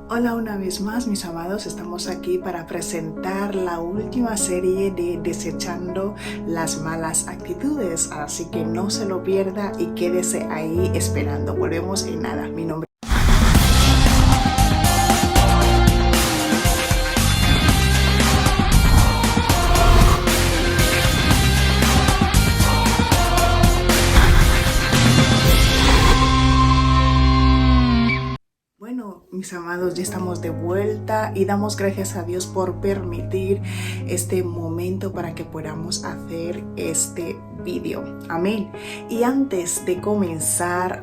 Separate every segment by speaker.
Speaker 1: Hola una vez más, mis amados, estamos aquí para presentar la última serie de Desechando las malas actitudes, así que no se lo pierda y quédese ahí esperando. Volvemos en nada. Mi nombre Mis amados, ya estamos de vuelta y damos gracias a Dios por permitir este momento para que podamos hacer este vídeo. Amén. Y antes de comenzar,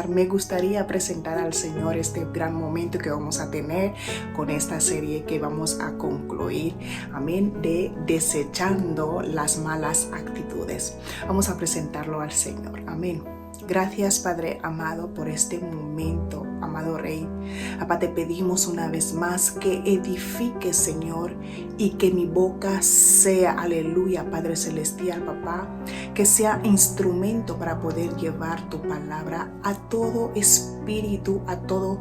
Speaker 1: me gustaría presentar al Señor este gran momento que vamos a tener con esta serie que vamos a concluir. Amén. De Desechando las malas actitudes. Vamos a presentarlo al Señor. Amén. Gracias, Padre amado, por este momento, amado Rey. Papá, te pedimos una vez más que edifiques, Señor, y que mi boca sea, aleluya, Padre Celestial, papá, que sea instrumento para poder llevar tu palabra a todo espíritu, a todo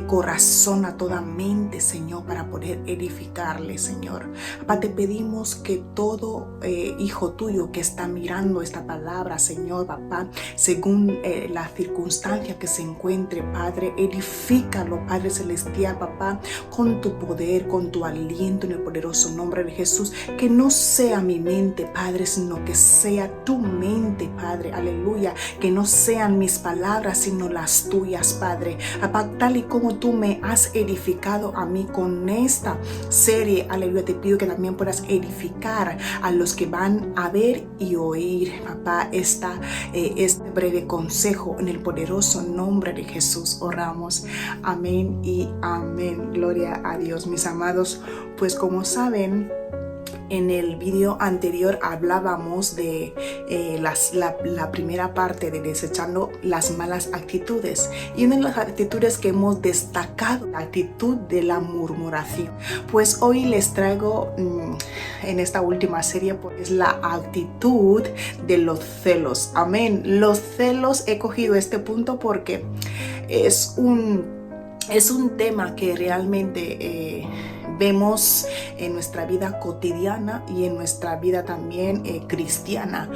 Speaker 1: corazón, a toda mente, Señor, para poder edificarle, Señor. Papá, te pedimos que todo hijo tuyo que está mirando esta palabra, Señor, papá, según la circunstancia que se encuentre, Padre, edifícalo, Padre Celestial, papá, con tu poder, con tu aliento, en el poderoso nombre de Jesús. Que no sea mi mente, Padre, sino que sea tu mente, Padre, aleluya. Que no sean mis palabras, sino las tuyas, Padre. Papá, tal y como tú me has edificado a mí con esta serie, aleluya, te pido que también puedas edificar a los que van a ver y oír, papá, este breve consejo. En el poderoso nombre de Jesús oramos. Amén y amén. Gloria a Dios, mis amados. Pues como saben, en el video anterior hablábamos de la primera parte de desechando las malas actitudes, y una de las actitudes que hemos destacado, la actitud de la murmuración. Pues hoy les traigo en esta última serie pues la actitud de los celos. Amén. Los celos, he cogido este punto porque es un tema que realmente vemos en nuestra vida cotidiana y en nuestra vida también cristiana.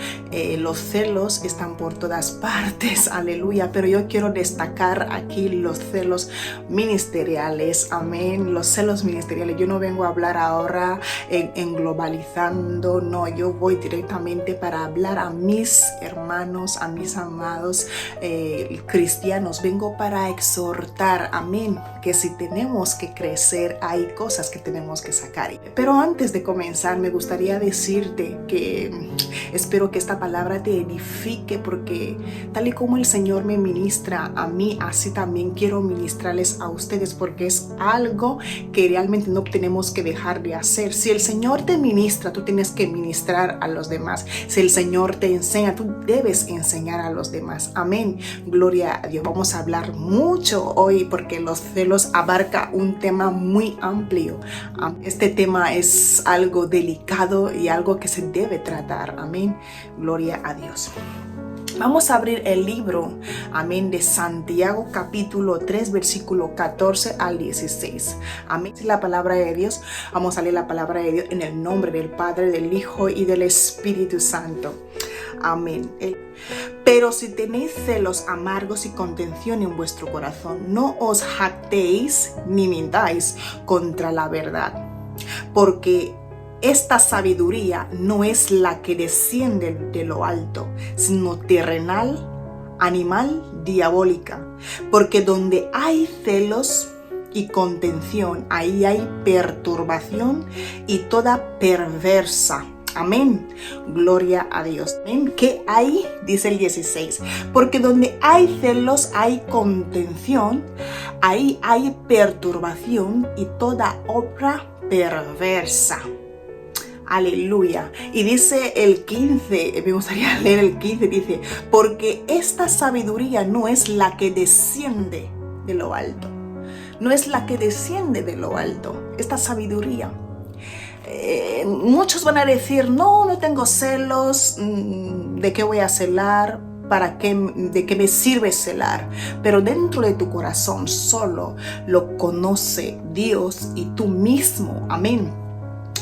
Speaker 1: Los celos están por todas partes, aleluya, pero yo quiero destacar aquí los celos ministeriales, amén, los celos ministeriales. Yo no vengo a hablar ahora en globalizando, no, yo voy directamente para hablar a mis hermanos, a mis amados cristianos. Vengo para exhortar, amén, que si tenemos que crecer, hay cosas que tenemos que sacar. Pero antes de comenzar, me gustaría decirte que espero que esta palabra te edifique, porque tal y como el Señor me ministra a mí, así también quiero ministrarles a ustedes, porque es algo que realmente no tenemos que dejar de hacer. Si el Señor te ministra, tú tienes que ministrar a los demás. Si el Señor te enseña, tú debes enseñar a los demás. Amén. Gloria a Dios. Vamos a hablar mucho hoy porque los celos abarca un tema muy amplio. Este tema es algo delicado y algo que se debe tratar. Amén. Gloria a Dios. Vamos a abrir el libro, amén, de Santiago capítulo 3, versículo 14 al 16. Amén. La palabra de Dios, vamos a leer la palabra de Dios en el nombre del Padre, del Hijo y del Espíritu Santo. Amén. Pero si tenéis celos amargos y contención en vuestro corazón, no os jactéis ni mintáis contra la verdad, porque esta sabiduría no es la que desciende de lo alto, sino terrenal, animal, diabólica. Porque donde hay celos y contención, ahí hay perturbación y toda perversa. Amén. Gloria a Dios. Amén. ¿Qué hay? Dice el 16. Porque donde hay celos, hay contención, ahí hay perturbación y toda obra perversa. Aleluya. Y dice el 15, me gustaría leer el 15, dice, porque esta sabiduría no es la que desciende de lo alto. No es la que desciende de lo alto. Esta sabiduría. Muchos van a decir, no tengo celos, ¿de qué voy a celar? de qué me sirve celar, pero dentro de tu corazón solo lo conoce Dios y tú mismo. Amén.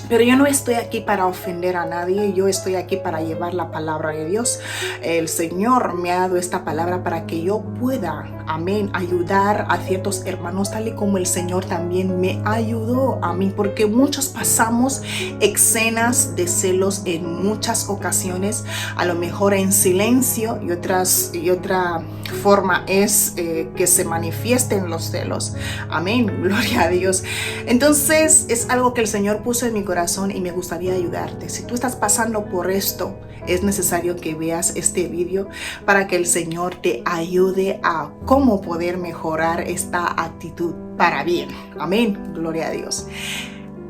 Speaker 1: Pero yo no estoy aquí para ofender a nadie, yo estoy aquí para llevar la palabra de Dios. El Señor me ha dado esta palabra para que yo pueda, amén, ayudar a ciertos hermanos tal y como el Señor también me ayudó a mí, porque muchos pasamos escenas de celos en muchas ocasiones, a lo mejor en silencio, y otra forma es que se manifiesten los celos. Amén, gloria a Dios. Entonces es algo que el Señor puso en mi corazón y me gustaría ayudarte. Si tú estás pasando por esto, es necesario que veas este video para que el Señor te ayude a cómo poder mejorar esta actitud para bien. Amén, gloria a Dios.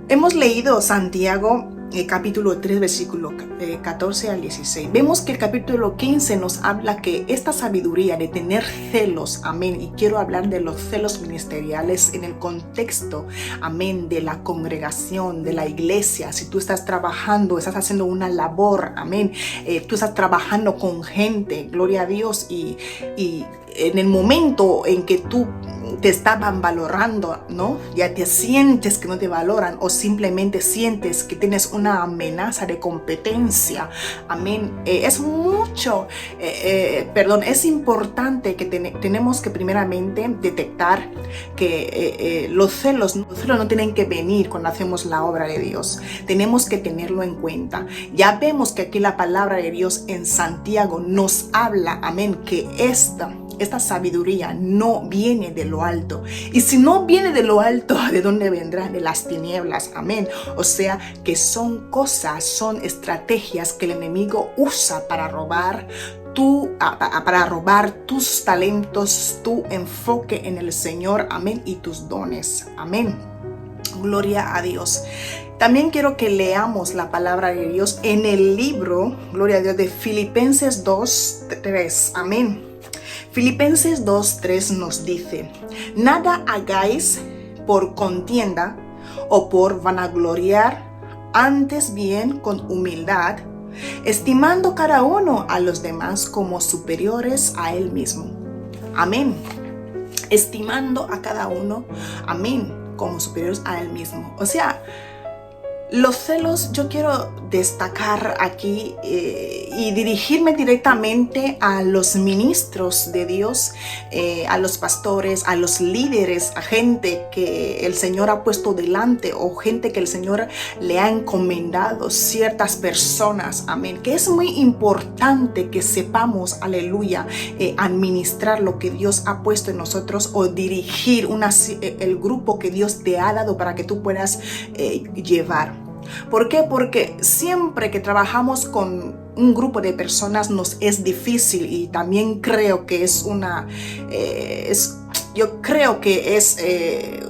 Speaker 1: Hemos leído Santiago capítulo 3, versículo 14 al 16. Vemos que el capítulo 15 nos habla que esta sabiduría de tener celos, amén, y quiero hablar de los celos ministeriales en el contexto, amén, de la congregación, de la iglesia. Si tú estás trabajando, estás haciendo una labor, amén, tú estás trabajando con gente, gloria a Dios, y en el momento en que tú te estaban valorando, ¿no? Ya te sientes que no te valoran o simplemente sientes que tienes una amenaza de competencia. Amén. Es importante que tenemos que primeramente detectar que los celos no tienen que venir cuando hacemos la obra de Dios. Tenemos que tenerlo en cuenta. Ya vemos que aquí la palabra de Dios en Santiago nos habla, amén, que esta sabiduría no viene de lo alto. Y si no viene de lo alto, ¿de dónde vendrá? De las tinieblas. Amén. O sea, que son estrategias que el enemigo usa para robar tus talentos, tu enfoque en el Señor. Amén. Y tus dones. Amén. Gloria a Dios. También quiero que leamos la palabra de Dios en el libro, gloria a Dios, de Filipenses 2:3. Amén. Filipenses 2:3 nos dice: nada hagáis por contienda o por vanagloriar, antes bien con humildad, estimando cada uno a los demás como superiores a él mismo. Amén. Estimando a cada uno, amén, como superiores a él mismo. O sea, los celos, yo quiero destacar aquí y dirigirme directamente a los ministros de Dios, a los pastores, a los líderes, a gente que el Señor ha puesto delante o gente que el Señor le ha encomendado, ciertas personas, amén, que es muy importante que sepamos, aleluya, administrar lo que Dios ha puesto en nosotros o dirigir el grupo que Dios te ha dado para que tú puedas llevar. ¿Por qué? Porque siempre que trabajamos con un grupo de personas nos es difícil, y también creo que es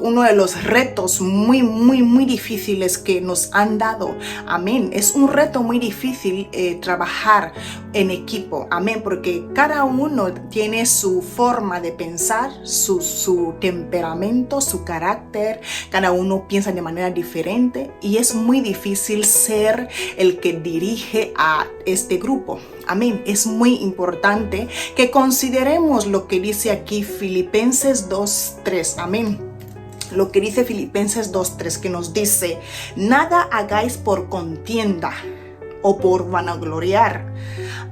Speaker 1: uno de los retos muy difíciles que nos han dado. Amén. Es un reto muy difícil trabajar en equipo. Amén. Porque cada uno tiene su forma de pensar, su temperamento, su carácter. Cada uno piensa de manera diferente y es muy difícil ser el que dirige a este grupo. Amén. Es muy importante que consideremos lo que dice aquí Filipenses 2:3. Amén. Lo que dice Filipenses 2:3, que nos dice: nada hagáis por contienda o por vanagloriar,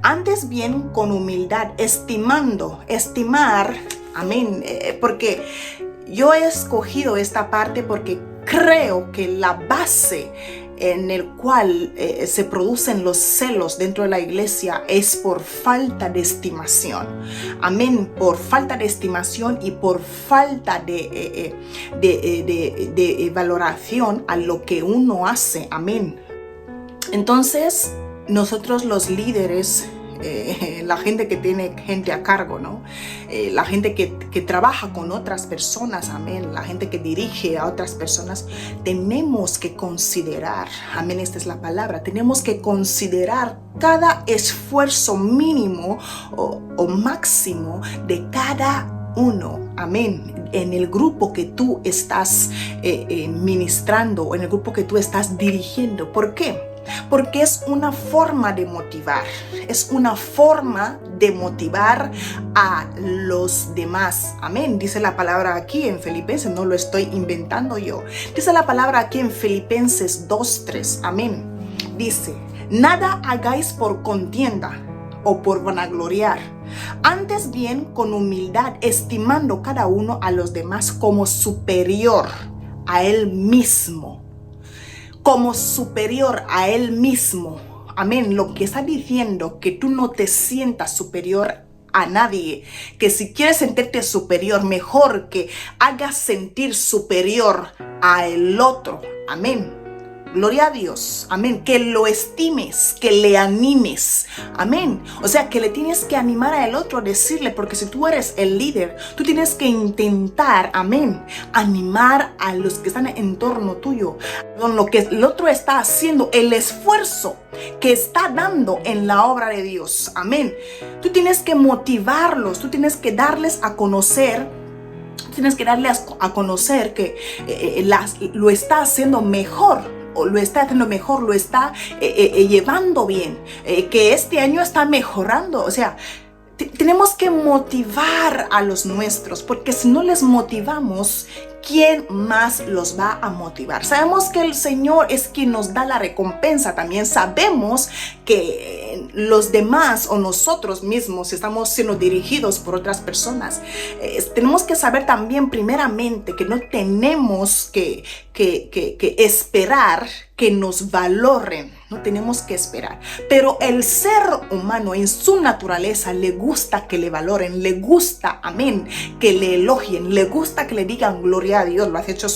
Speaker 1: antes bien con humildad, estimar, amén, porque yo he escogido esta parte porque creo que la base en el cual se producen los celos dentro de la iglesia es por falta de estimación. Amén. Por falta de estimación y por falta de valoración a lo que uno hace. Amén. Entonces, nosotros los líderes, la gente que tiene gente a cargo, ¿no? La gente que trabaja con otras personas, amén, la gente que dirige a otras personas, tenemos que considerar, amén, esta es la palabra, tenemos que considerar cada esfuerzo mínimo o máximo de cada uno, amén, en el grupo que tú estás ministrando o en el grupo que tú estás dirigiendo. ¿Por qué? porque es una forma de motivar, es una forma de motivar a los demás. Amén. Dice la palabra aquí en Filipenses, no lo estoy inventando yo. Dice la palabra aquí en Filipenses 2:3. Amén. Dice, nada hagáis por contienda o por vanagloriar, antes bien con humildad, estimando cada uno a los demás como superior a él mismo. Como superior a él mismo. Amén. Lo que está diciendo, que tú no te sientas superior a nadie, que si quieres sentirte superior, mejor que hagas sentir superior a el otro. Amén. Gloria a Dios, amén, que lo estimes, que le animes, amén, o sea, que le tienes que animar al otro, decirle, porque si tú eres el líder, tú tienes que intentar, amén, animar a los que están en torno tuyo, con lo que el otro está haciendo, el esfuerzo que está dando en la obra de Dios, amén, tú tienes que motivarlos, tú tienes que darles a conocer, que lo está haciendo mejor, o lo está haciendo mejor, lo está llevando bien, que este año está mejorando. O sea, tenemos que motivar a los nuestros, porque si no les motivamos, ¿quién más los va a motivar? Sabemos que el Señor es quien nos da la recompensa. También sabemos que los demás o nosotros mismos estamos siendo dirigidos por otras personas. Tenemos que saber también primeramente que no tenemos que esperar que nos valoren. No tenemos que esperar. Pero el ser humano en su naturaleza le gusta que le valoren, le gusta, amén, que le elogien, le gusta que le digan gloria a Dios, lo has hecho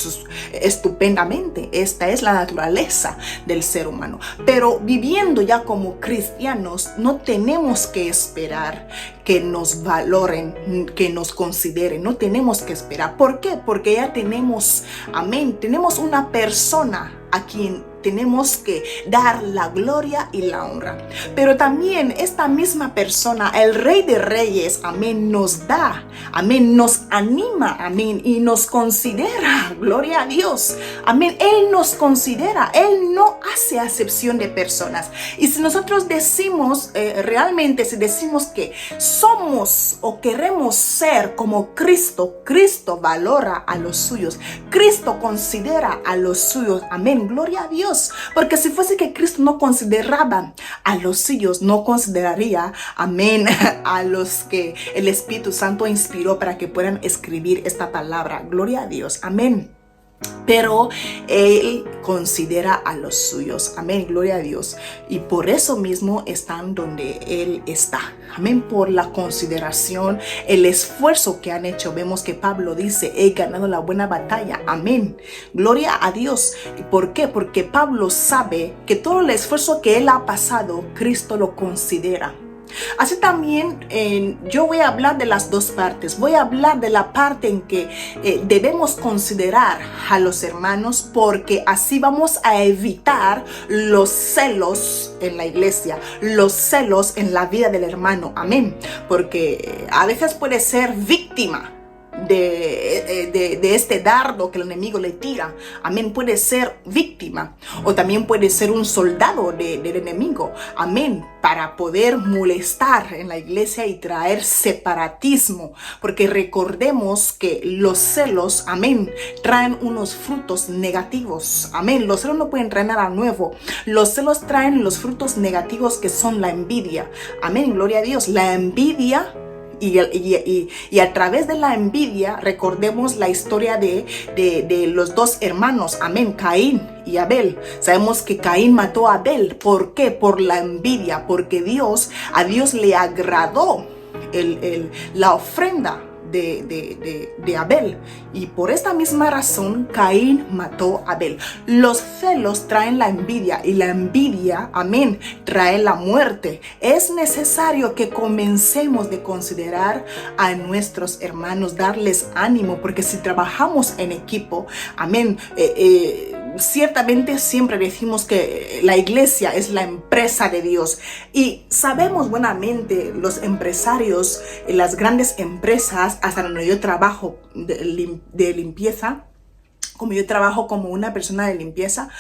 Speaker 1: estupendamente. Esta es la naturaleza del ser humano. Pero viviendo ya como cristianos, no tenemos que esperar que nos valoren, que nos consideren. No tenemos que esperar. ¿Por qué? Porque ya tenemos, amén, tenemos una persona a quien tenemos que dar la gloria y la honra. Pero también esta misma persona, el Rey de Reyes, amén, nos da, amén, nos anima, amén, y nos considera, gloria a Dios, amén. Él nos considera, Él no hace acepción de personas. Y si nosotros decimos, realmente si decimos que somos o queremos ser como Cristo, Cristo valora a los suyos, Cristo considera a los suyos, amén, gloria a Dios. Porque si fuese que Cristo no consideraba a los suyos, no consideraría, amén, a los que el Espíritu Santo inspiró para que puedan escribir esta palabra. Gloria a Dios, amén. Pero Él considera a los suyos, amén, gloria a Dios, y por eso mismo están donde Él está, amén, por la consideración, el esfuerzo que han hecho. Vemos que Pablo dice, he ganado la buena batalla, amén, gloria a Dios. ¿Por qué? Porque Pablo sabe que todo el esfuerzo que él ha pasado, Cristo lo considera. Así también yo voy a hablar de las dos partes. Voy a hablar de la parte en que debemos considerar a los hermanos, porque así vamos a evitar los celos en la iglesia, los celos en la vida del hermano, amén, porque a veces puede ser víctima de este dardo que el enemigo le tira, amén, puede ser víctima, o también puede ser un soldado del enemigo, amén, para poder molestar en la iglesia y traer separatismo, porque recordemos que los celos, amén, traen unos frutos negativos, amén. Los celos no pueden traer nada nuevo. Los celos traen los frutos negativos, que son la envidia, amén, gloria a Dios. La envidia, y a través de la envidia, recordemos la historia de los dos hermanos, amén, Caín y Abel. Sabemos que Caín mató a Abel. ¿Por qué? Por la envidia, porque a Dios le agradó la ofrenda de Abel, y por esta misma razón Caín mató a Abel. Los celos traen la envidia, y la envidia, amén, trae la muerte. Es necesario que comencemos de considerar a nuestros hermanos, darles ánimo, porque si trabajamos en equipo, amén, ciertamente siempre decimos que la iglesia es la empresa de Dios, y sabemos buenamente los empresarios, las grandes empresas, hasta donde yo trabajo de limpieza, como yo trabajo como una persona de limpieza,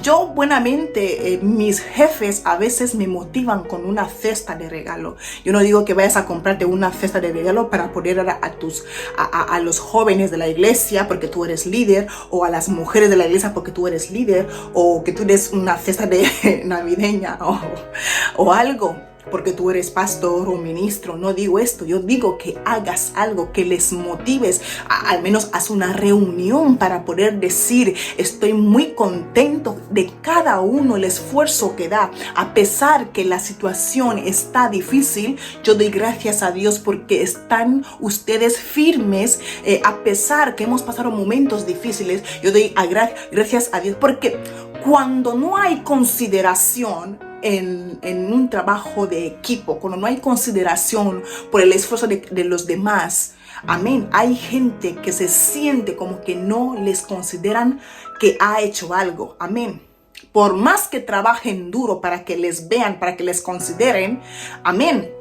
Speaker 1: yo buenamente, mis jefes a veces me motivan con una cesta de regalo. Yo no digo que vayas a comprarte una cesta de regalo para poner a los jóvenes de la iglesia porque tú eres líder, o a las mujeres de la iglesia porque tú eres líder, o que tú des una cesta de navideña o algo porque tú eres pastor o ministro. No digo esto, yo digo que hagas algo, que les motives, al menos haz una reunión para poder decir: estoy muy contento de cada uno, el esfuerzo que da, a pesar que la situación está difícil. Yo doy gracias a Dios porque están ustedes firmes, a pesar que hemos pasado momentos difíciles. Yo doy gracias a Dios porque cuando no hay consideración en un trabajo de equipo, cuando no hay consideración por el esfuerzo de los demás, amén, hay gente que se siente como que no les consideran que ha hecho algo, amén. Por más que trabajen duro para que les vean, para que les consideren, amén,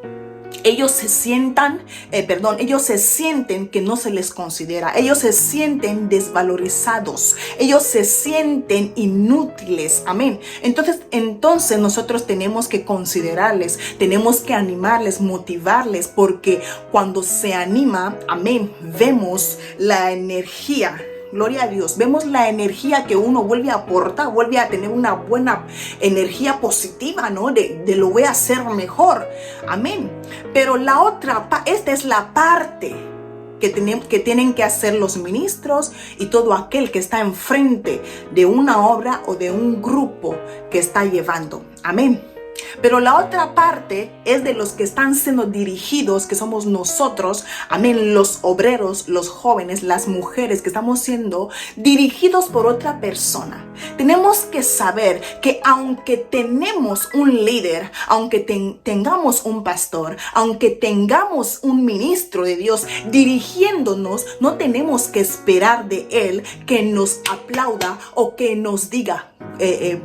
Speaker 1: ellos se sienten que no se les considera, ellos se sienten desvalorizados, ellos se sienten inútiles, amén. Entonces nosotros tenemos que considerarles, tenemos que animarles, motivarles, porque cuando se anima, amén, vemos la energía. Gloria a Dios. Vemos la energía que uno vuelve a aportar, vuelve a tener una buena energía positiva, ¿no? De lo voy a hacer mejor. Amén. Pero esta es la parte que tienen que hacer los ministros y todo aquel que está enfrente de una obra o de un grupo que está llevando. Amén. Pero la otra parte es de los que están siendo dirigidos, que somos nosotros, amén, los obreros, los jóvenes, las mujeres que estamos siendo dirigidos por otra persona. Tenemos que saber que aunque tenemos un líder, aunque tengamos un pastor, aunque tengamos un ministro de Dios dirigiéndonos, no tenemos que esperar de él que nos aplauda o que nos diga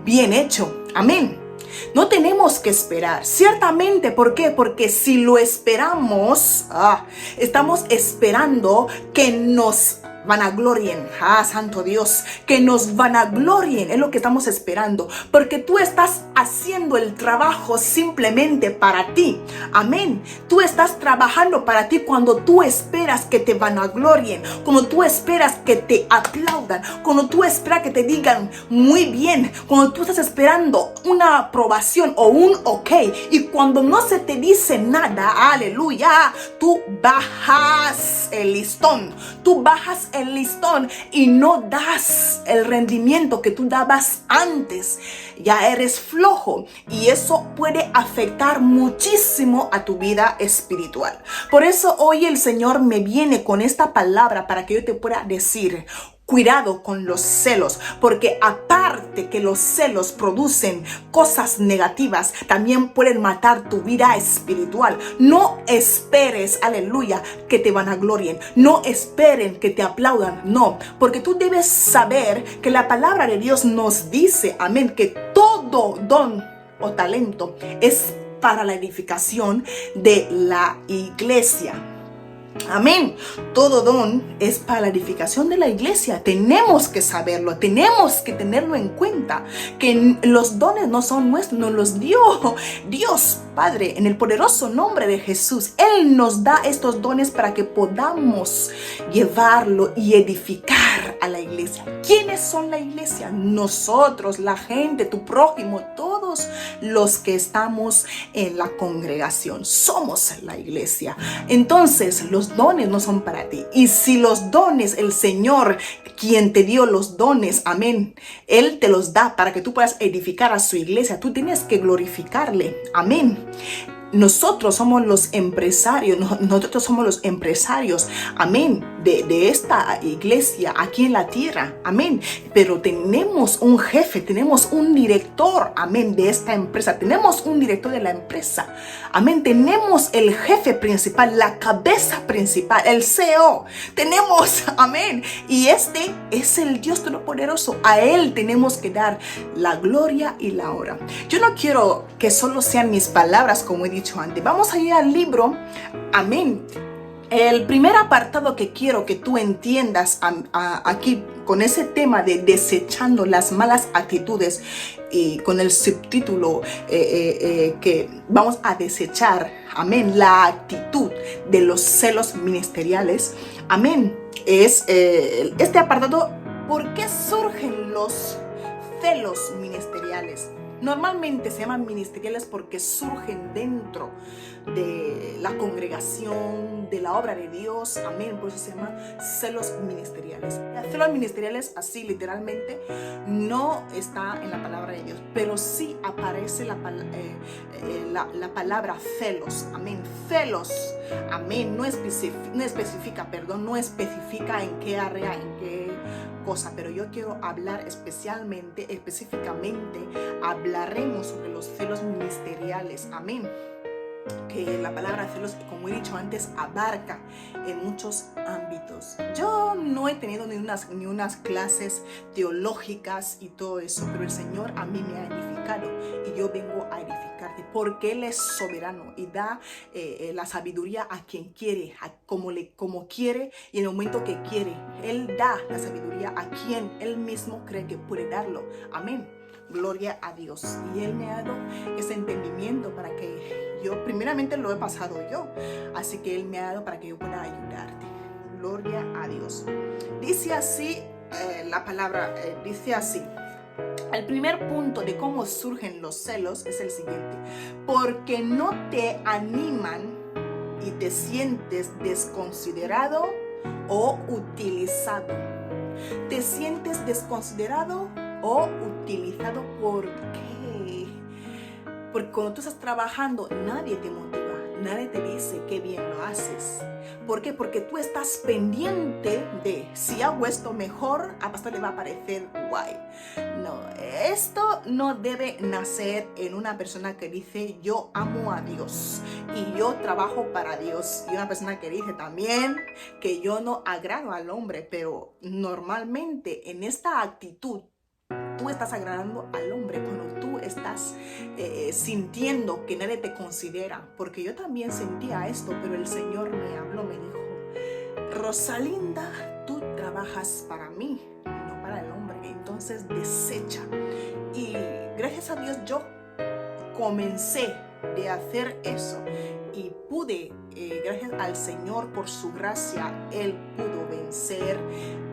Speaker 1: bien hecho. Amén. No tenemos que esperar, ciertamente. ¿Por qué? Porque si lo esperamos, estamos esperando que nos vanaglorien. Santo Dios, que nos vanaglorien, es lo que estamos esperando, porque tú estás haciendo el trabajo simplemente para ti. Amén. Tú estás trabajando para ti cuando tú esperas que te vanaglorien, cuando tú esperas que te aplaudan, cuando tú esperas que te digan muy bien, cuando tú estás esperando una aprobación o un ok, y cuando no se te dice nada, aleluya, tú bajas el listón, y no das el rendimiento que tú dabas antes. Ya eres flojo y eso puede afectar muchísimo a tu vida espiritual. Por eso hoy el Señor me viene con esta palabra para que yo te pueda decir: cuidado con los celos, porque aparte que los celos producen cosas negativas, también pueden matar tu vida espiritual. No esperes, aleluya, que te vanaglorien. No esperen que te aplaudan. No, porque tú debes saber que la palabra de Dios nos dice, amén, que todo don o talento es para la edificación de la iglesia. Amén. Todo don es para la edificación de la iglesia. Tenemos que saberlo, tenemos que tenerlo en cuenta, que los dones no son nuestros, nos los dio Dios Padre en el poderoso nombre de Jesús. Él nos da estos dones para que podamos llevarlo y edificar a la iglesia. ¿Quiénes son la iglesia? Nosotros, la gente, tu prójimo, todos los que estamos en la congregación. Somos la iglesia. Entonces, los dones no son para ti. Y si los dones, el Señor, quien te dio los dones, amén, Él te los da para que tú puedas edificar a su iglesia, tú tienes que glorificarle. Amén. Nosotros somos los empresarios, amén, de esta iglesia aquí en la tierra, amén. Pero tenemos un jefe, tenemos un director, amén, de esta empresa, tenemos un director de la empresa, amén. Tenemos el jefe principal, la cabeza principal, el CEO, tenemos, amén. Y este es el Dios Todopoderoso, a Él tenemos que dar la gloria y la honra. Yo no quiero que solo sean mis palabras, como he dicho antes. Vamos a ir al libro, amén, El primer apartado que quiero que tú entiendas aquí con ese tema de desechando las malas actitudes y con el subtítulo que vamos a desechar, amén, la actitud de los celos ministeriales, amén, es este apartado. ¿Por qué surgen los celos ministeriales? Normalmente se llaman ministeriales porque surgen dentro de la congregación, de la obra de Dios, amén, por eso se llaman celos ministeriales. Celos ministeriales, así literalmente, no está en la palabra de Dios, pero sí aparece la palabra celos, amén, celos, amén, no especifica en qué área, en qué cosa, pero yo quiero hablar específicamente, hablaremos sobre los celos ministeriales, amén, que la palabra celos, como he dicho antes, abarca en muchos ámbitos. Yo no he tenido ni unas clases teológicas y todo eso, pero el Señor a mí me ha edificado y yo vengo a edificarte porque Él es soberano y da la sabiduría a quien quiere, como quiere y en el momento que quiere. Él da la sabiduría a quien Él mismo cree que puede darlo. Amén. Gloria a Dios. Y Él me ha dado ese entendimiento para que yo, primeramente lo he pasado yo, así que Él me ha dado para que yo pueda ayudarte. Gloria a Dios. Dice así la palabra, dice así. El primer punto de cómo surgen los celos es el siguiente: porque no te animan y te sientes desconsiderado o utilizado. Te sientes desconsiderado o utilizado. ¿Por qué? Porque cuando tú estás trabajando, nadie te motiva, nadie te dice qué bien lo haces. ¿Por qué? Porque tú estás pendiente de si hago esto mejor, a pastor le va a parecer guay. No, esto no debe nacer en una persona que dice yo amo a Dios y yo trabajo para Dios, y una persona que dice también que yo no agrado al hombre, pero normalmente en esta actitud tú estás agradando al hombre cuando tú estás sintiendo que nadie te considera. Porque yo también sentía esto, pero el Señor me habló, me dijo: Rosalinda, tú trabajas para mí, no para el hombre, entonces desecha. Y gracias a Dios yo comencé de hacer eso y pude, gracias al Señor por su gracia, Él pudo vencer,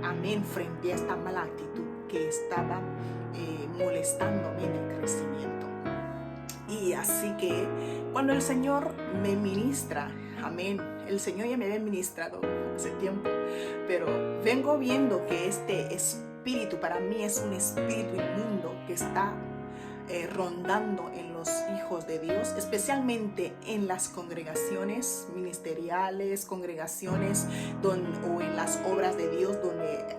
Speaker 1: amén, frente a esta mala actitud que estaba molestándome en el crecimiento. Y así que cuando el Señor me ministra, amén, el Señor ya me había ministrado hace tiempo, pero vengo viendo que este espíritu para mí es un espíritu inmundo que está rondando en los hijos de Dios, especialmente en las congregaciones ministeriales, congregaciones o en las obras de Dios donde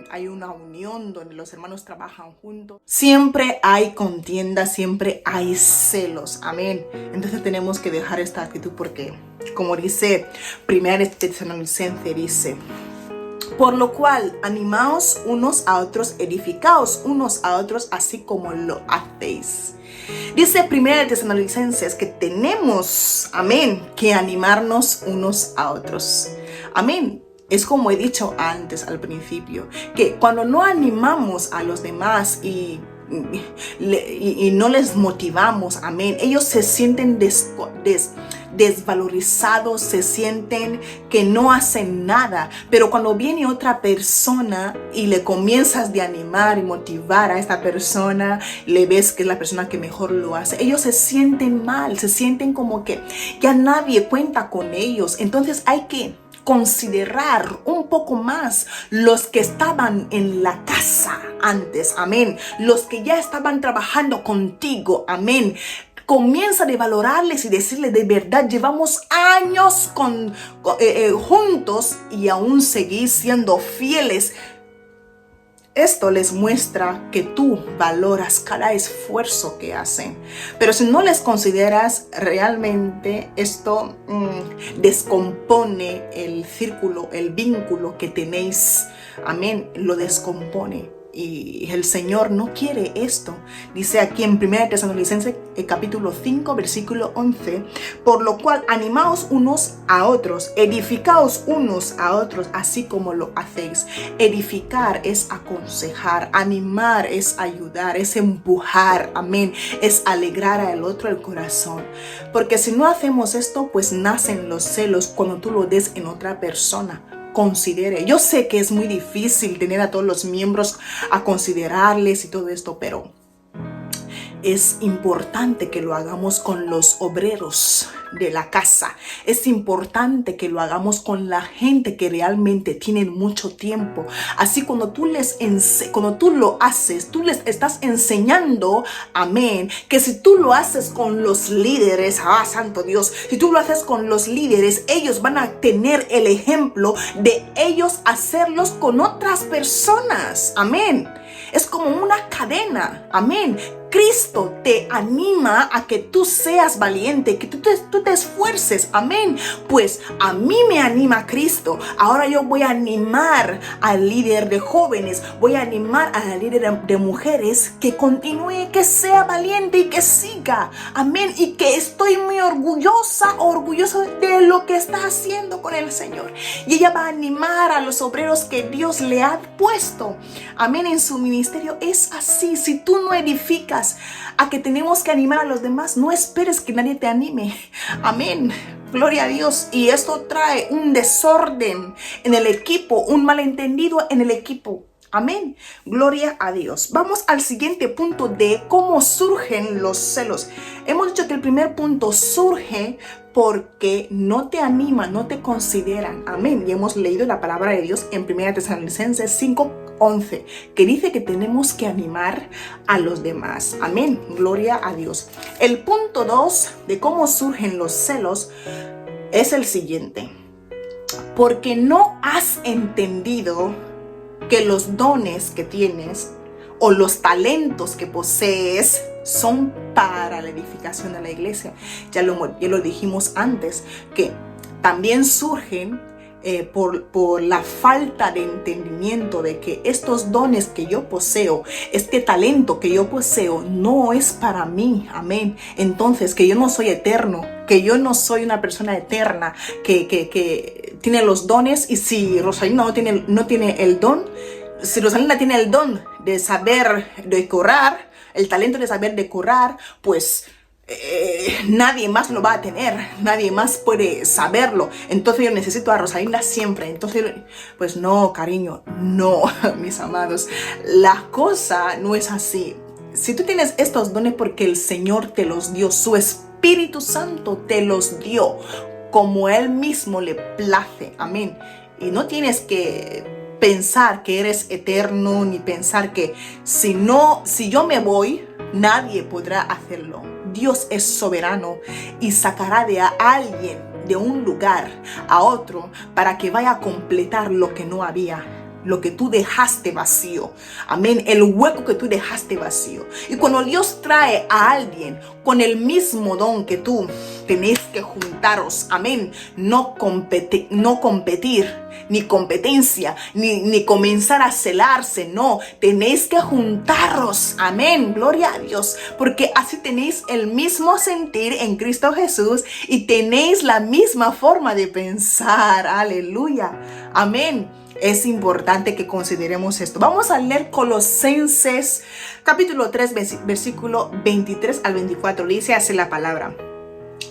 Speaker 1: hay una unión, donde los hermanos trabajan juntos. Siempre hay contienda, siempre hay celos, amén. Entonces tenemos que dejar esta actitud porque, como dice 1 Tesalonicenses, dice: por lo cual, animaos unos a otros, edificaos unos a otros, así como lo hacéis. Dice 1 Tesalonicenses que tenemos, amén, que animarnos unos a otros. Amén. Es como he dicho antes al principio, que cuando no animamos a los demás y no les motivamos, amén, ellos se sienten desvalorizados, se sienten que no hacen nada. Pero cuando viene otra persona y le comienzas de animar y motivar a esta persona, le ves que es la persona que mejor lo hace, ellos se sienten mal, se sienten como que ya nadie cuenta con ellos. Entonces hay que considerar un poco más los que estaban en la casa antes, amén, los que ya estaban trabajando contigo, amén. Comienza a valorarles y decirles: de verdad llevamos años juntos y aún seguís siendo fieles. Esto les muestra que tú valoras cada esfuerzo que hacen. Pero si no les consideras, realmente esto descompone el círculo, el vínculo que tenéis. Amén, lo descompone. Y el Señor no quiere esto. Dice aquí en 1 Tesalonicenses capítulo 5 versículo 11, por lo cual animaos unos a otros, edificaos unos a otros, así como lo hacéis. Edificar es aconsejar, animar es ayudar, es empujar, amén, es alegrar al otro el corazón. Porque si no hacemos esto, pues nacen los celos cuando tú lo des en otra persona. Considere. Yo sé que es muy difícil tener a todos los miembros a considerarles y todo esto, pero es importante que lo hagamos con los obreros de la casa. Es importante que lo hagamos con la gente que realmente tienen mucho tiempo. Así cuando tú lo haces, tú les estás enseñando, amén, que si tú lo haces con los líderes, santo Dios, si tú lo haces con los líderes, ellos van a tener el ejemplo de ellos hacerlos con otras personas, amén. Es como una cadena, amén. Cristo te anima a que tú seas valiente, que tú te esfuerces, amén. Pues a mí me anima Cristo. Ahora yo voy a animar al líder de jóvenes, voy a animar a la líder de mujeres que continúe, que sea valiente y que siga, amén. Y que estoy muy orgulloso de lo que está haciendo con el Señor. Y ella va a animar a los obreros que Dios le ha puesto, amén, en su ministerio. Es así. Si tú no edificas a que tenemos que animar a los demás, no esperes que nadie te anime, amén. Gloria a Dios. Y esto trae un desorden en el equipo, un malentendido en el equipo, amén. Gloria a Dios. Vamos al siguiente punto de cómo surgen los celos. Hemos dicho que el primer punto surge porque no te animan, no te consideran, amén. Y hemos leído la palabra de Dios en 1 Tesalonicenses 5:11, que dice que tenemos que animar a los demás, amén. Gloria a Dios. El punto 2 de cómo surgen los celos es el siguiente: porque no has entendido que los dones que tienes o los talentos que posees son para la edificación de la iglesia. Ya lo dijimos antes, que también surgen por la falta de entendimiento de que estos dones que yo poseo, este talento que yo poseo, no es para mí, amén. Entonces, que yo no soy eterno, que yo no soy una persona eterna, que tiene los dones. Y si Rosalina no tiene el don, si Rosalina tiene el don de saber decorar, el talento de saber decorar, pues nadie más lo va a tener, nadie más puede saberlo. Entonces yo necesito a Rosalina siempre. Entonces, pues no, cariño, no, mis amados, la cosa no es así. Si tú tienes estos dones porque el Señor te los dio, su Espíritu Santo te los dio como Él mismo le place, amén. Y no tienes que pensar que eres eterno, ni pensar que si yo me voy, nadie podrá hacerlo. Dios es soberano y sacará de alguien de un lugar a otro para que vaya a completar lo que no había, lo que tú dejaste vacío, amén, el hueco que tú dejaste vacío. Y cuando Dios trae a alguien con el mismo don que tú, tenéis que juntaros, amén, no competir, ni competencia, ni comenzar a celarse, no, tenéis que juntaros, amén, gloria a Dios, porque así tenéis el mismo sentir en Cristo Jesús y tenéis la misma forma de pensar, aleluya, amén. Es importante que consideremos esto. Vamos a leer Colosenses capítulo 3 versículo 23 al 24. Dice así la palabra: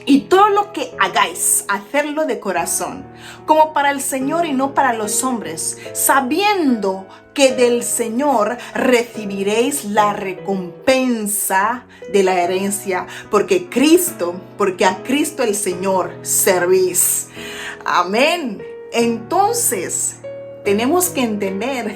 Speaker 1: y todo lo que hagáis, hacerlo de corazón, como para el Señor y no para los hombres, sabiendo que del Señor recibiréis la recompensa de la herencia, porque a Cristo el Señor servís. Amén. Entonces, tenemos que entender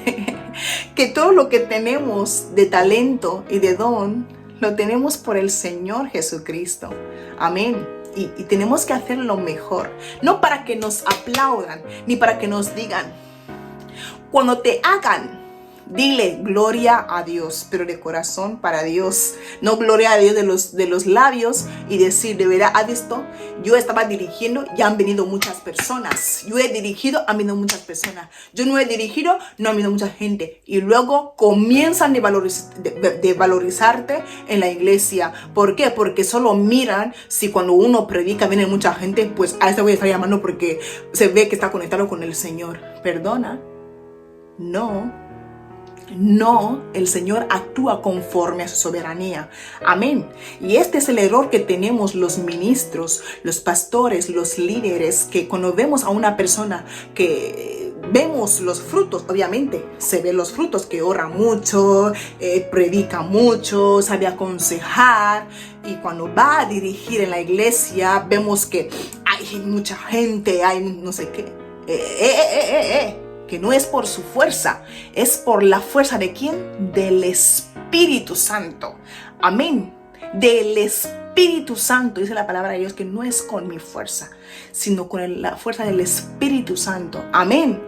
Speaker 1: que todo lo que tenemos de talento y de don, lo tenemos por el Señor Jesucristo. Amén. Y tenemos que hacerlo mejor. No para que nos aplaudan, ni para que nos digan. Cuando te hagan Dile gloria a Dios, pero de corazón para Dios. No gloria a Dios de los labios y decir, de verdad, ¿has visto? Yo estaba dirigiendo y han venido muchas personas. Yo he dirigido, han venido muchas personas. Yo no he dirigido, no ha venido mucha gente. Y luego comienzan de valorizarte en la iglesia. ¿Por qué? Porque solo miran si cuando uno predica viene mucha gente, pues a este voy a estar llamando porque se ve que está conectado con el Señor. Perdona. No, el Señor actúa conforme a su soberanía. Amén. Y este es el error que tenemos los ministros, los pastores, los líderes, que cuando vemos a una persona que vemos los frutos, obviamente se ven los frutos, que ora mucho, predica mucho, sabe aconsejar, y cuando va a dirigir en la iglesia vemos que hay mucha gente, hay no sé qué. Que no es por su fuerza, es por la fuerza ¿de quién? Del Espíritu Santo. Amén. Del Espíritu Santo, dice la palabra de Dios, que no es con mi fuerza, sino con la fuerza del Espíritu Santo. Amén.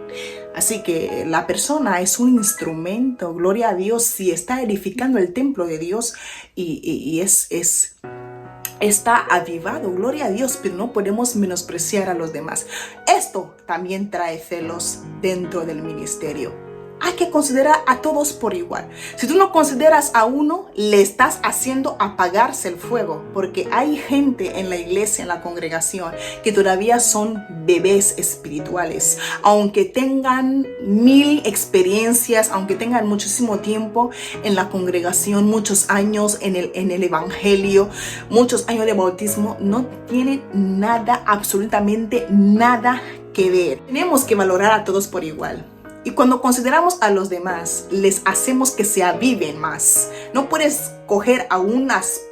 Speaker 1: Así que la persona es un instrumento, gloria a Dios, si está edificando el templo de Dios y está avivado, gloria a Dios, pero no podemos menospreciar a los demás. Esto también trae celos dentro del ministerio. Hay que considerar a todos por igual. Si tú no consideras a uno, le estás haciendo apagarse el fuego, porque hay gente en la iglesia, en la congregación, que todavía son bebés espirituales. Aunque tengan 1000 experiencias, aunque tengan muchísimo tiempo en la congregación, muchos años en el evangelio, muchos años de bautismo, no tienen nada, absolutamente nada que ver. Tenemos que valorar a todos por igual. Y cuando consideramos a los demás, les hacemos que se aviven más. No puedes coger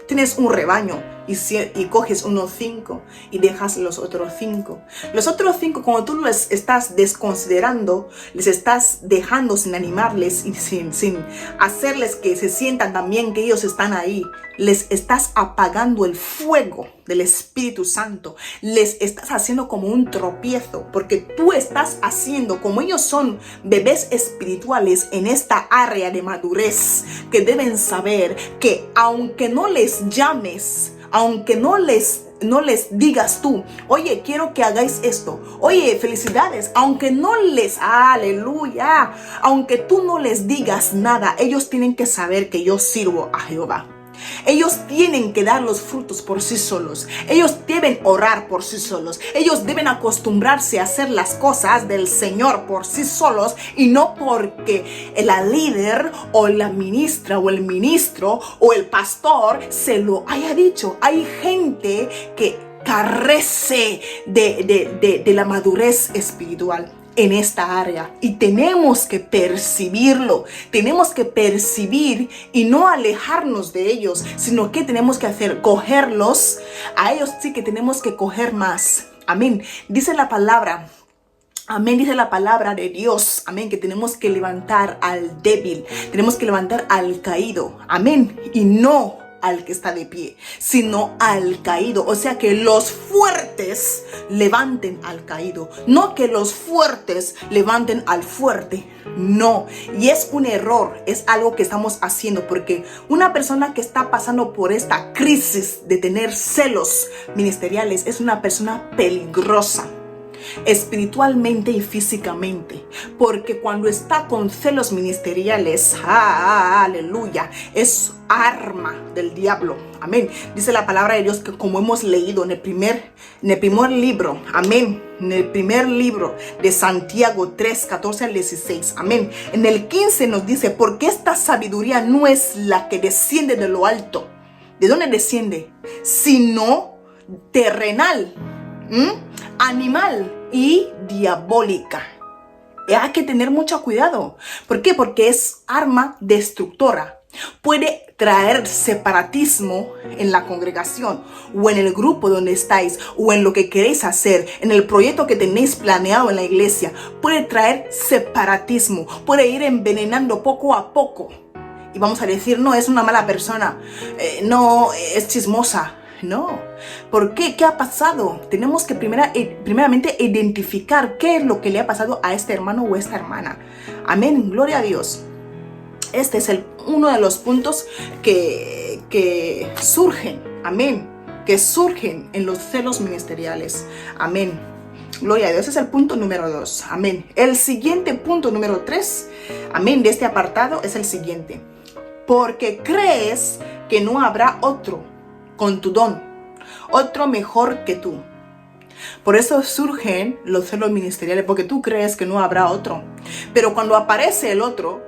Speaker 1: tienes un rebaño y coges unos 5 y dejas los otros 5. Los otros 5, cuando tú les estás desconsiderando, les estás dejando sin animarles y sin hacerles que se sientan también que ellos están ahí, les estás apagando el fuego del Espíritu Santo. Les estás haciendo como un tropiezo, porque tú estás haciendo, como ellos son bebés espirituales en esta área de madurez, que deben saber que aunque no les llames, aunque no les digas tú, oye, quiero que hagáis esto, oye, felicidades, aunque no aleluya, aunque tú no les digas nada, ellos tienen que saber que yo sirvo a Jehová. Ellos tienen que dar los frutos por sí solos. Ellos deben orar por sí solos. Ellos deben acostumbrarse a hacer las cosas del Señor por sí solos, y no porque la líder o la ministra o el ministro o el pastor se lo haya dicho. Hay gente que carece de la madurez espiritual en esta área, y tenemos que percibirlo, tenemos que percibir y no alejarnos de ellos, sino que tenemos que cogerlos, a ellos sí que tenemos que coger más. Amén. Dice la palabra. Amén, dice la palabra de Dios, amén, que tenemos que levantar al débil, tenemos que levantar al caído, amén, y no al que está de pie, sino al caído. O sea, que los fuertes levanten al caído, no que los fuertes levanten al fuerte. No, y es un error, es algo que estamos haciendo, porque una persona que está pasando por esta crisis de tener celos ministeriales es una persona peligrosa, espiritualmente y físicamente, porque cuando está con celos ministeriales, aleluya, es arma del diablo. Amén. Dice la palabra de Dios que, como hemos leído en el primer libro, amén, en el primer libro de Santiago 3, 14 al 16, amén, en el 15 nos dice, porque esta sabiduría no es la que desciende de lo alto. ¿De dónde desciende? Sino terrenal, animal y diabólica. Hay que tener mucho cuidado. ¿Por qué? Porque es arma destructora. Puede traer separatismo en la congregación, o en el grupo donde estáis, o en lo que queréis hacer, en el proyecto que tenéis planeado en la iglesia. Puede traer separatismo, puede ir envenenando poco a poco. Y vamos a decir, no, es una mala persona, no, es chismosa. No. ¿Por qué? ¿Qué ha pasado? Tenemos que primeramente identificar qué es lo que le ha pasado a este hermano o esta hermana. Amén. Gloria a Dios. Este es uno de los puntos que surgen, amén, que surgen en los celos ministeriales, amén. Gloria a Dios, ese es el punto número 2, amén. El siguiente punto número 3, amén, de este apartado es el siguiente. Porque crees que no habrá otro con tu don, otro mejor que tú. Por eso surgen los celos ministeriales, porque tú crees que no habrá otro. Pero cuando aparece el otro,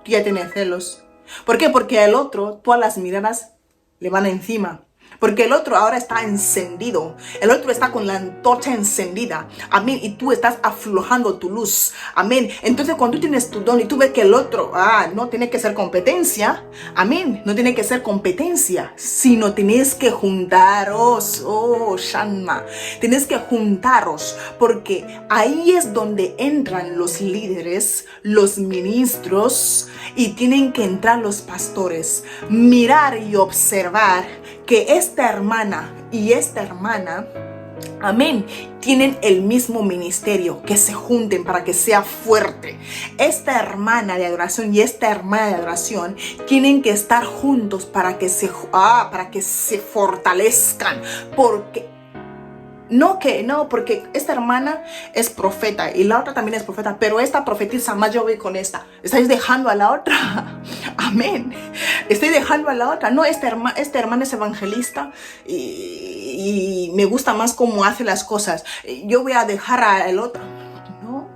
Speaker 1: tú ya tienes celos. ¿Por qué? Porque el otro, todas las miradas le van encima. Porque el otro ahora está encendido. El otro está con la antorcha encendida. Amén. Y tú estás aflojando tu luz. Amén. Entonces cuando tú tienes tu don y tú ves que el otro, no tiene que ser competencia. Amén. No tiene que ser competencia. Sino tienes que juntaros. Oh, Shanma. Tienes que juntaros. Porque ahí es donde entran los líderes, los ministros. Y tienen que entrar los pastores. Mirar y observar que esta hermana y esta hermana, amén, tienen el mismo ministerio, que se junten para que sea fuerte. Esta hermana de adoración y esta hermana de adoración tienen que estar juntos para que se fortalezcan, porque porque esta hermana es profeta y la otra también es profeta, pero esta profetiza más, yo voy con esta. Estáis dejando a la otra. Amén. Estoy dejando a la otra. No, esta hermana es evangelista y me gusta más cómo hace las cosas. Yo voy a dejar al otro. No.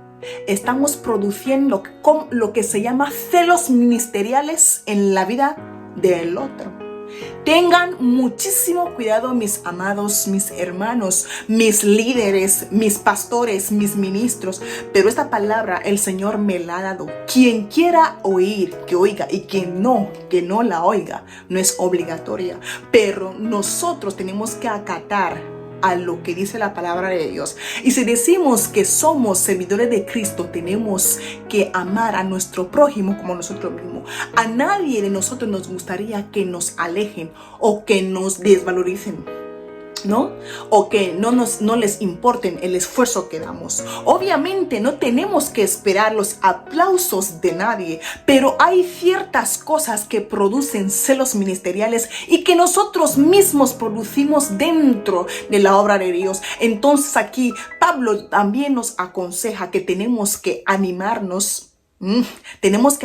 Speaker 1: Estamos produciendo lo que se llama celos ministeriales en la vida del otro. Tengan muchísimo cuidado, mis amados, mis hermanos, mis líderes, mis pastores, mis ministros. Pero esta palabra el Señor me la ha dado. Quien quiera oír, que oiga, y quien no, que no la oiga. No es obligatoria, pero nosotros tenemos que acatar a lo que dice la palabra de Dios. Y si decimos que somos servidores de Cristo, tenemos que amar a nuestro prójimo como nosotros mismos. A nadie de nosotros nos gustaría que nos alejen o que nos desvaloricen, ¿no? O que no les importen el esfuerzo que damos. Obviamente no tenemos que esperar los aplausos de nadie, pero hay ciertas cosas que producen celos ministeriales y que nosotros mismos producimos dentro de la obra de Dios. Entonces aquí Pablo también nos aconseja que tenemos que animarnos, tenemos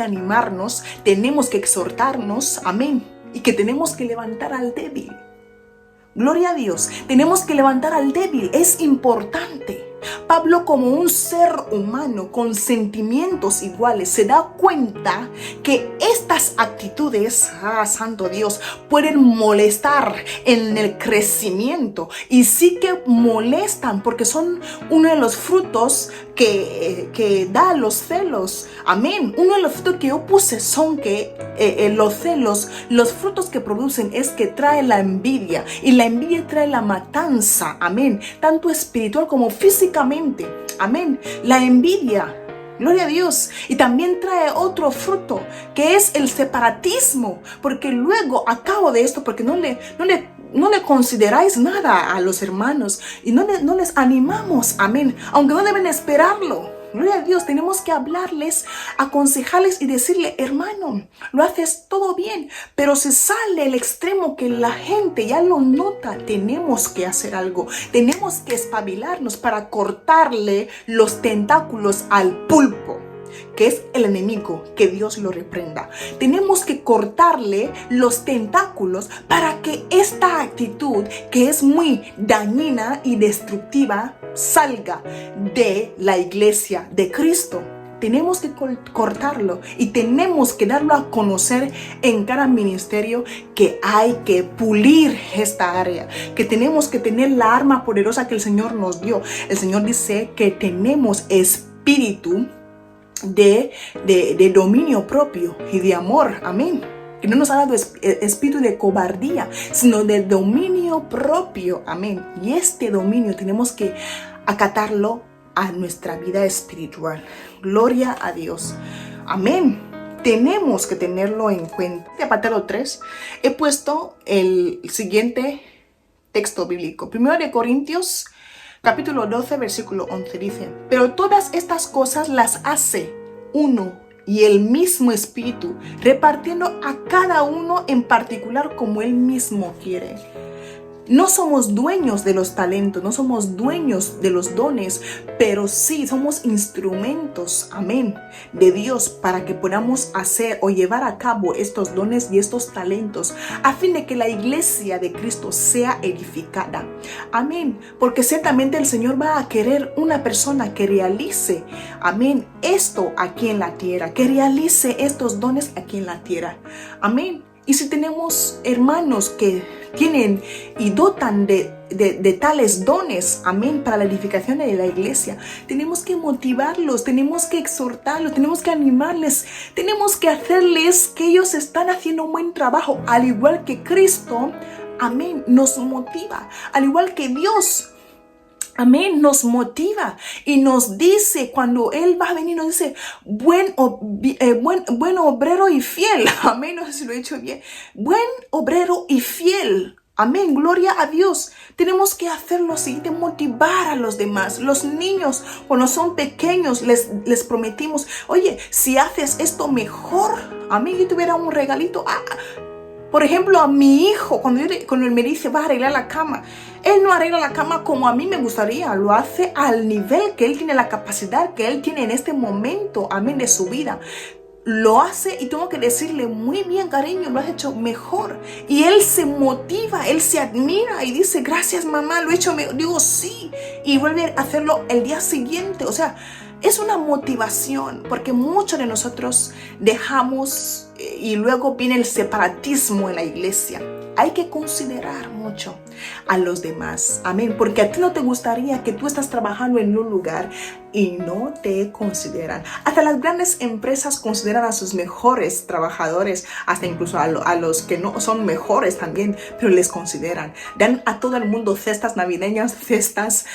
Speaker 1: que exhortarnos, amén, y que tenemos que levantar al débil. Gloria a Dios, tenemos que levantar al débil, es importante. Pablo, como un ser humano con sentimientos iguales, se da cuenta que estas actitudes, santo Dios, pueden molestar en el crecimiento. Y sí que molestan porque son uno de los frutos que da los celos. Amén. Uno de los frutos que yo puse son que los celos, los frutos que producen es que trae la envidia. Y la envidia trae la matanza. Amén. Tanto espiritual como físicamente. Amén. La envidia. Gloria a Dios. Y también trae otro fruto, que es el separatismo. Porque luego, a cabo de esto, porque no le consideráis nada a los hermanos y no les animamos. Amén. Aunque no deben esperarlo. Gloria a Dios, tenemos que hablarles, aconsejarles y decirle, hermano, lo haces todo bien, pero se sale el extremo que la gente ya lo nota, tenemos que hacer algo, tenemos que espabilarnos para cortarle los tentáculos al pulpo, que es el enemigo, que Dios lo reprenda. Tenemos que cortarle los tentáculos para que esta actitud, que es muy dañina y destructiva, salga de la iglesia de Cristo. Tenemos que cortarlo y tenemos que darlo a conocer en cada ministerio, que hay que pulir esta área, que tenemos que tener la arma poderosa que el Señor nos dio. El Señor dice que tenemos espíritu de dominio propio y de amor. Amén. Que no nos ha dado espíritu de cobardía, sino de dominio propio. Amén. Y este dominio tenemos que acatarlo a nuestra vida espiritual. Gloria a Dios. Amén. Tenemos que tenerlo en cuenta. En apartado 3 he puesto el siguiente texto bíblico. 1 Corintios capítulo 12, versículo 11 dice: pero todas estas cosas las hace uno y el mismo Espíritu, repartiendo a cada uno en particular como Él mismo quiere. No somos dueños de los talentos, no somos dueños de los dones, pero sí somos instrumentos, amén, de Dios para que podamos hacer o llevar a cabo estos dones y estos talentos a fin de que la iglesia de Cristo sea edificada. Amén, porque ciertamente el Señor va a querer una persona que realice, amén, esto aquí en la tierra, que realice estos dones aquí en la tierra. Amén. Y si tenemos hermanos que tienen y dotan de tales dones, amén, para la edificación de la iglesia, tenemos que motivarlos, tenemos que exhortarlos, tenemos que animarles, tenemos que hacerles que ellos están haciendo un buen trabajo, al igual que Cristo, amén, nos motiva, al igual que Dios, amén, nos motiva y nos dice cuando Él va a venir, nos dice, buen obrero y fiel. Amén, no sé si lo he dicho bien. Buen obrero y fiel. Amén, gloria a Dios. Tenemos que hacerlo así, de motivar a los demás. Los niños, cuando son pequeños, les prometimos, oye, si haces esto mejor, amén, yo tuviera un regalito. Por ejemplo, a mi hijo, cuando él me dice, va a arreglar la cama, él no arregla la cama como a mí me gustaría, lo hace al nivel que él tiene, la capacidad que él tiene en este momento, amén, de su vida. Lo hace y tengo que decirle, muy bien, cariño, lo has hecho mejor. Y él se motiva, él se admira y dice, gracias mamá, lo he hecho mejor. Digo, sí, y vuelve a hacerlo el día siguiente. O sea, es una motivación, porque muchos de nosotros dejamos y luego viene el separatismo en la iglesia. Hay que considerar mucho a los demás, amén, porque a ti no te gustaría que tú estás trabajando en un lugar y no te consideran. Hasta las grandes empresas consideran a sus mejores trabajadores, hasta incluso a los que no son mejores también, pero les consideran. Dan a todo el mundo cestas navideñas, cestas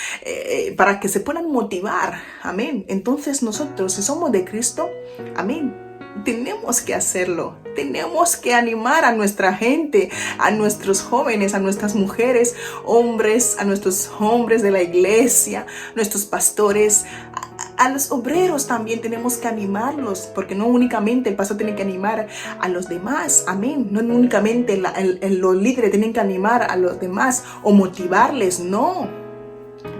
Speaker 1: para que se puedan motivar, amén. Entonces nosotros, si somos de Cristo, amén, tenemos que hacerlo, tenemos que animar a nuestra gente, a nuestros jóvenes, a nuestras mujeres, hombres, a nuestros hombres de la iglesia, nuestros pastores, a los obreros también tenemos que animarlos, porque no únicamente el pastor tiene que animar a los demás, amén, no únicamente los líderes tienen que animar a los demás o motivarles, no.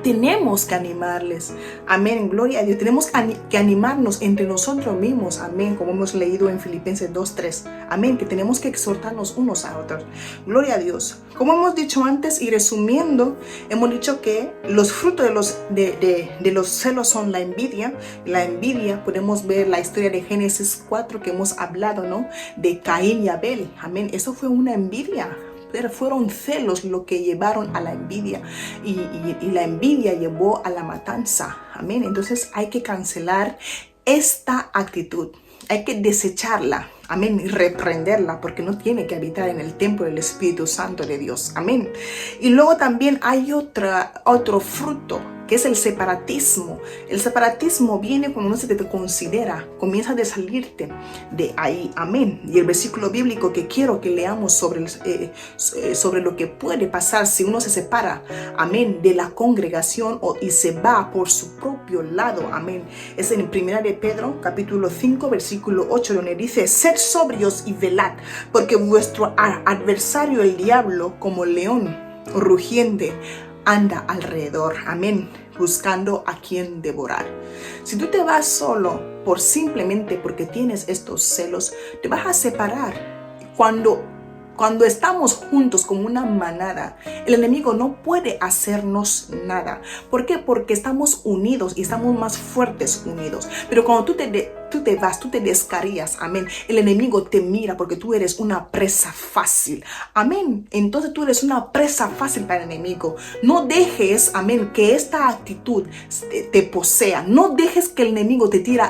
Speaker 1: Tenemos que animarles, amén, gloria a Dios. Tenemos que animarnos entre nosotros mismos, amén, como hemos leído en Filipenses 2:3, amén, que tenemos que exhortarnos unos a otros, gloria a Dios. Como hemos dicho antes y resumiendo, hemos dicho que los frutos de los celos son la envidia. La envidia, podemos ver la historia de Génesis 4 que hemos hablado, ¿no? De Caín y Abel, amén, eso fue una envidia. Pero fueron celos lo que llevaron a la envidia y la envidia llevó a la matanza, amén. Entonces hay que cancelar esta actitud, hay que desecharla, amén, y reprenderla, porque no tiene que habitar en el templo del Espíritu Santo de Dios, amén. Y luego también hay otro fruto, que es el separatismo. El separatismo viene cuando no se te considera, comienza a salirte de ahí, amén. Y el versículo bíblico que quiero que leamos sobre lo que puede pasar si uno se separa, amén, de la congregación y se va por su propio lado, amén. Es en 1 de Pedro, capítulo 5, versículo 8, donde dice, sed sobrios y velad, porque vuestro adversario el diablo, como león rugiente, anda alrededor, amén, buscando a quien devorar. Si tú te vas solo simplemente porque tienes estos celos, te vas a separar. Cuando estamos juntos como una manada, el enemigo no puede hacernos nada. ¿Por qué? Porque estamos unidos y estamos más fuertes unidos. Pero cuando tú te vas, tú te descarías, amén, el enemigo te mira porque tú eres una presa fácil, amén. Entonces tú eres una presa fácil para el enemigo. No dejes, amén, que esta actitud te posea. No dejes que el enemigo te tire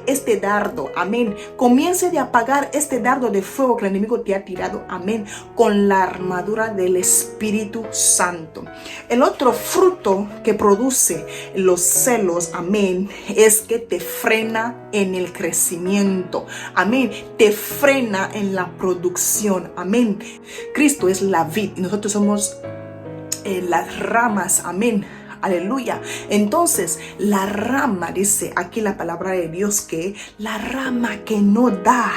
Speaker 1: este dardo, amén. Comience de apagar este dardo de fuego que el enemigo te ha tirado, amén, con la armadura del Espíritu Santo. El otro fruto que produce los celos, amén, es que te frena en el crecimiento, amén, te frena en la producción, amén. Cristo es la vid y nosotros somos las ramas, amén. Aleluya. Entonces, la rama, dice aquí la palabra de Dios, que la rama que no da,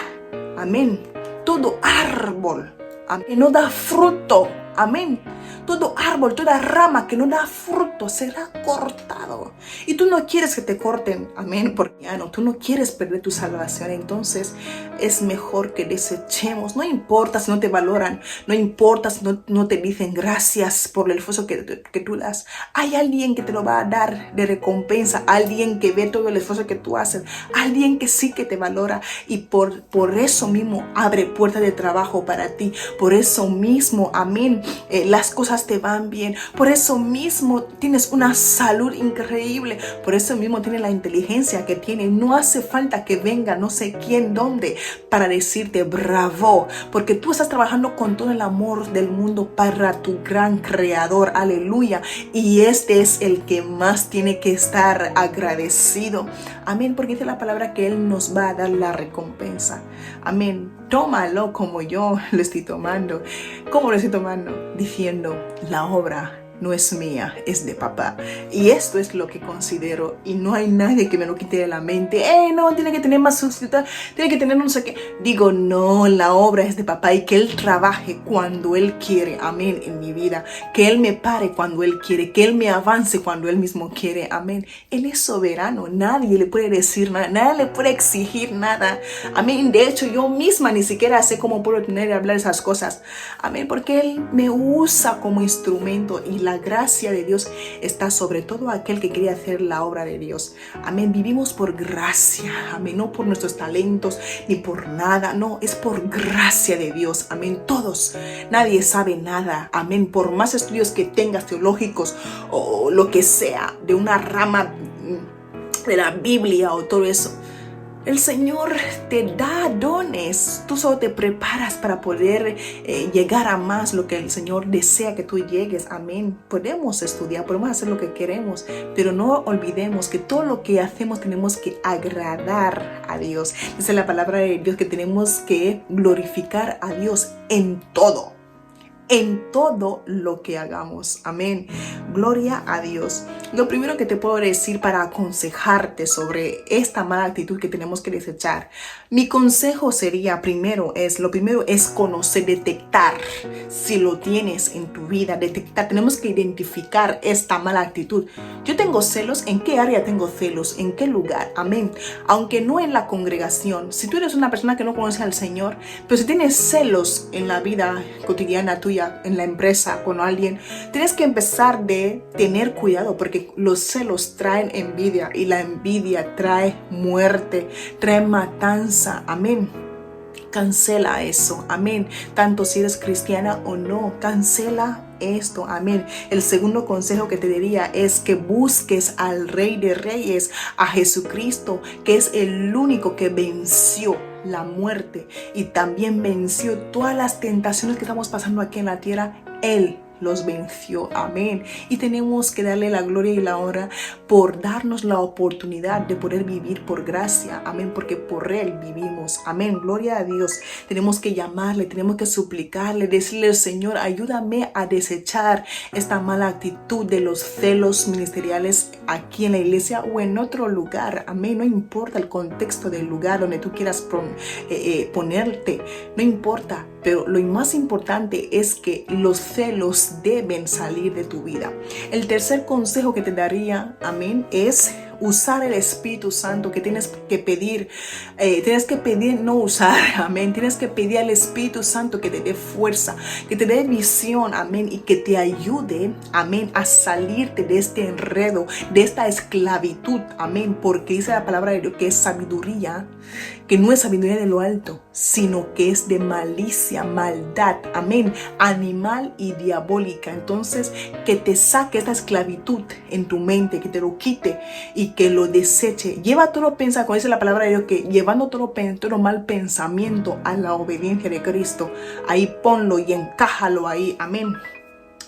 Speaker 1: amén, todo árbol, amén, que no da fruto, amén, todo árbol, toda rama que no da fruto será cortado. Y tú no quieres que te corten, amén, porque ya no, tú no quieres perder tu salvación. Entonces es mejor que desechemos. No importa si no te valoran, no importa si no te dicen gracias por el esfuerzo que tú das. Hay alguien que te lo va a dar de recompensa, alguien que ve todo el esfuerzo que tú haces, alguien que sí que te valora, y por eso mismo abre puertas de trabajo para ti. Por eso mismo, amén, las cosas te van bien. Por eso mismo tienes una salud increíble. Por eso mismo tienes la inteligencia que tienes. No hace falta que venga no sé quién, dónde, para decirte bravo, porque tú estás trabajando con todo el amor del mundo para tu gran creador. Aleluya. Y este es el que más tiene que estar agradecido. Amén, porque dice la palabra que Él nos va a dar la recompensa. Amén. Tómalo como yo lo estoy tomando. ¿Cómo lo estoy tomando? Diciendo, la obra no es mía, es de papá. Y esto es lo que considero, y no hay nadie que me lo quite de la mente. No, tiene que tener más suscitar, tiene que tener no sé qué. Digo, no, la obra es de papá, y que Él trabaje cuando Él quiere, amén, en mi vida. Que Él me pare cuando Él quiere, que Él me avance cuando Él mismo quiere, amén. Él es soberano, nadie le puede decir nada, nadie le puede exigir nada, amén. De hecho, yo misma ni siquiera sé cómo puedo tener y hablar esas cosas, amén, porque Él me usa como instrumento, y la gracia de Dios está sobre todo aquel que quiere hacer la obra de Dios. Amén. Vivimos por gracia. Amén. No por nuestros talentos ni por nada. No, es por gracia de Dios. Amén. Todos. Nadie sabe nada. Amén. Por más estudios que tengas teológicos o lo que sea, de una rama de la Biblia o todo eso, el Señor te da dones. Tú solo te preparas para poder llegar a más lo que el Señor desea que tú llegues. Amén. Podemos estudiar, podemos hacer lo que queremos, pero no olvidemos que todo lo que hacemos tenemos que agradar a Dios. Dice la palabra de Dios que tenemos que glorificar a Dios en todo. En todo lo que hagamos. Amén. Gloria a Dios. Lo primero que te puedo decir para aconsejarte sobre esta mala actitud que tenemos que desechar, mi consejo sería, lo primero es conocer, detectar si lo tienes en tu vida, detectar. Tenemos que identificar esta mala actitud. Yo tengo celos. ¿En qué área tengo celos? ¿En qué lugar? Amén. Aunque no en la congregación. Si tú eres una persona que no conoce al Señor, pero si tienes celos en la vida cotidiana tuya, en la empresa, con alguien, tienes que empezar de tener cuidado, porque los celos traen envidia, y la envidia trae muerte, trae matanza. Amén. Cancela eso, amén. Tanto si eres cristiana o no, cancela esto, amén. El segundo consejo que te diría es que busques al Rey de Reyes, a Jesucristo, que es el único que venció la muerte y también venció todas las tentaciones que estamos pasando aquí en la tierra. Él los venció, amén. Y tenemos que darle la gloria y la honra por darnos la oportunidad de poder vivir por gracia, amén, porque por Él vivimos, amén. Gloria a Dios. Tenemos que llamarle, tenemos que suplicarle, decirle, Señor, ayúdame a desechar esta mala actitud de los celos ministeriales aquí en la iglesia o en otro lugar, amén. No importa el contexto del lugar donde tú quieras ponerte, no importa. Pero lo más importante es que los celos deben salir de tu vida. El tercer consejo que te daría, amén, es usar el Espíritu Santo, que tienes que pedir, no usar, amén, tienes que pedir al Espíritu Santo que te dé fuerza, que te dé visión, amén, y que te ayude, amén, a salirte de este enredo, de esta esclavitud, amén, porque dice la palabra de Dios que es sabiduría, que no es sabiduría de lo alto, sino que es de malicia, maldad, amén, animal y diabólica. Entonces, que te saque esta esclavitud en tu mente, que te lo quite y que lo deseche. Lleva todo pensamiento, como dice la palabra de Dios, que llevando todo mal pensamiento a la obediencia de Cristo, ahí ponlo y encájalo ahí, amén.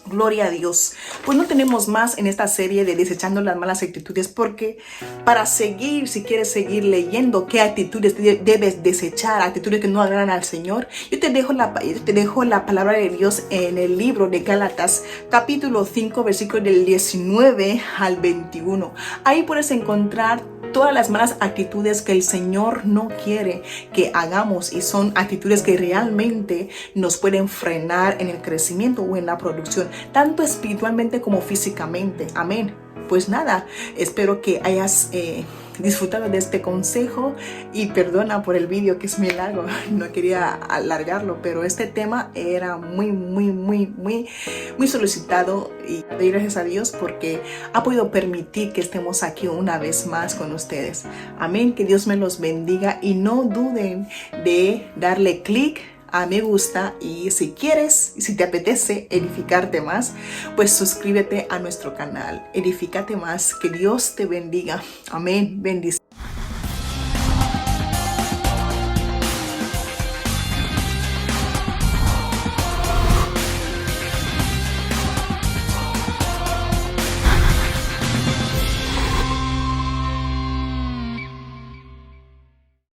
Speaker 1: Gloria a Dios. Pues no tenemos más en esta serie de desechando las malas actitudes, porque para seguir, si quieres seguir leyendo qué actitudes debes desechar, actitudes que no agradan al Señor, yo te dejo la palabra de Dios en el libro de Gálatas, capítulo 5, versículos del 19 al 21. Ahí puedes encontrar todas las malas actitudes que el Señor no quiere que hagamos, y son actitudes que realmente nos pueden frenar en el crecimiento o en la producción, tanto espiritualmente como físicamente. Amén. Pues nada, espero que hayas disfrutado de este consejo, y perdona por el vídeo que es muy largo, no quería alargarlo, pero este tema era muy solicitado, y doy gracias a Dios porque ha podido permitir que estemos aquí una vez más con ustedes. Amén, que Dios me los bendiga, y no duden de darle clic a me gusta, y si quieres y si te apetece edificarte más, pues suscríbete a nuestro canal. Edifícate más. Que Dios te bendiga. Amén. Bendiciones.